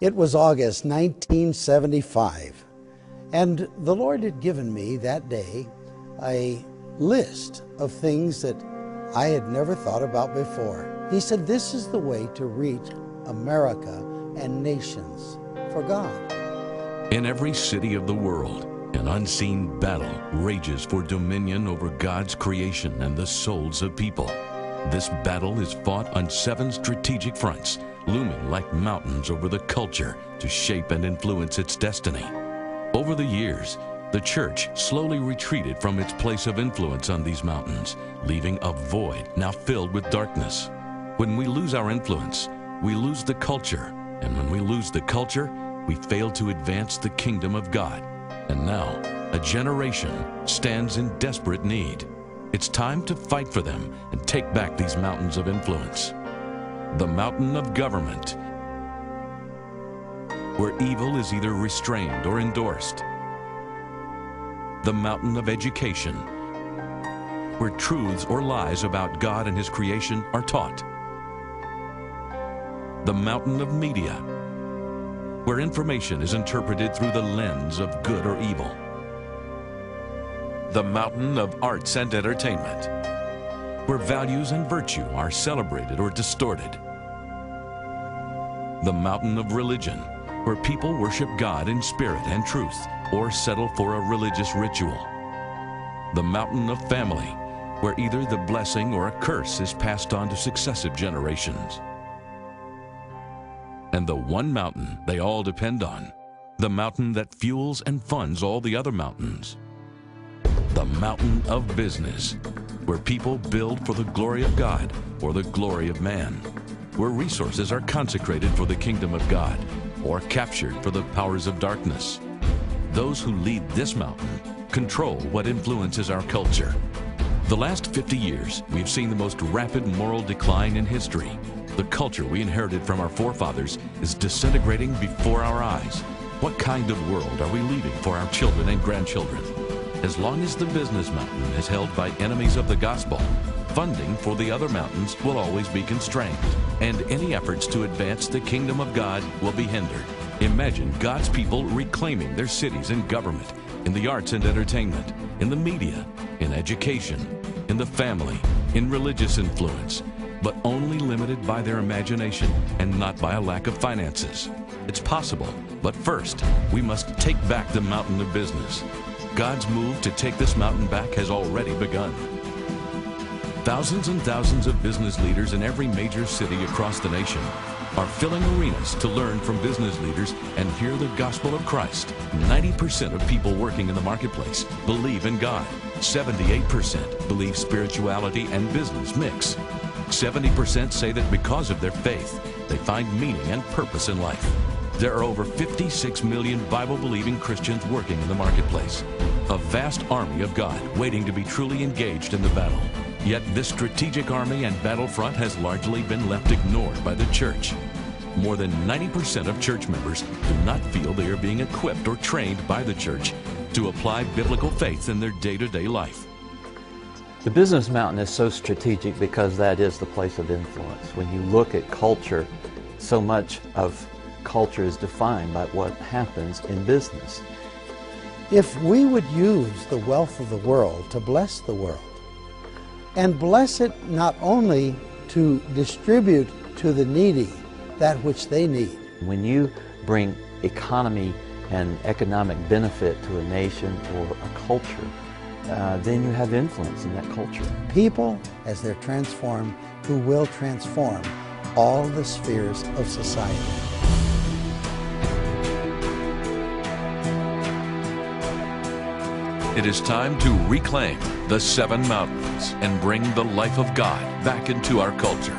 It was August 1975, and the Lord had given me that day a list of things that I had never thought about before. He said, this is the way to reach America and nations for God. In every city of the world, an unseen battle rages for dominion over God's creation and the souls of people. This battle is fought on 7 strategic fronts, looming like mountains over the culture to shape and influence its destiny. Over the years, the church slowly retreated from its place of influence on these mountains, leaving a void now filled with darkness. When we lose our influence, we lose the culture, and when we lose the culture, we fail to advance the kingdom of God. And now, a generation stands in desperate need. It's time to fight for them and take back these mountains of influence. The mountain of government, where evil is either restrained or endorsed. The mountain of education, where truths or lies about God and His creation are taught. The mountain of media, where information is interpreted through the lens of good or evil. The mountain of arts and entertainment, where values and virtue are celebrated or distorted. The mountain of religion, where people worship God in spirit and truth, or settle for a religious ritual. The mountain of family, where either the blessing or a curse is passed on to successive generations. And the one mountain they all depend on, the mountain that fuels and funds all the other mountains. The mountain of business, where people build for the glory of God or the glory of man, where resources are consecrated for the kingdom of God or captured for the powers of darkness. Those who lead this mountain control what influences our culture. The last 50 years, we've seen the most rapid moral decline in history. The culture we inherited from our forefathers is disintegrating before our eyes. What kind of world are we leaving for our children and grandchildren? As long as the business mountain is held by enemies of the gospel, funding for the other mountains will always be constrained, and any efforts to advance the kingdom of God will be hindered. Imagine God's people reclaiming their cities in government, in the arts and entertainment, in the media, in education, in the family, in religious influence, but only limited by their imagination and not by a lack of finances. It's possible, but first, we must take back the mountain of business. God's move to take this mountain back has already begun. Thousands and thousands of business leaders in every major city across the nation are filling arenas to learn from business leaders and hear the gospel of Christ. 90% of people working in the marketplace believe in God. 78% believe spirituality and business mix. 70% say that because of their faith, they find meaning and purpose in life. There are over 56 million Bible-believing Christians working in the marketplace. A vast army of God waiting to be truly engaged in the battle. Yet this strategic army and battlefront has largely been left ignored by the church. More than 90% of church members do not feel they are being equipped or trained by the church to apply biblical faith in their day-to-day life. The business mountain is so strategic because that is the place of influence. When you look at culture, so much of culture is defined by what happens in business. If we would use the wealth of the world to bless the world, and bless it not only to distribute to the needy that which they need. When you bring economy and economic benefit to a nation or a culture, then you have influence in that culture. People, as they're transformed, who will transform all the spheres of society. It is time to reclaim the 7 mountains and bring the life of God back into our culture.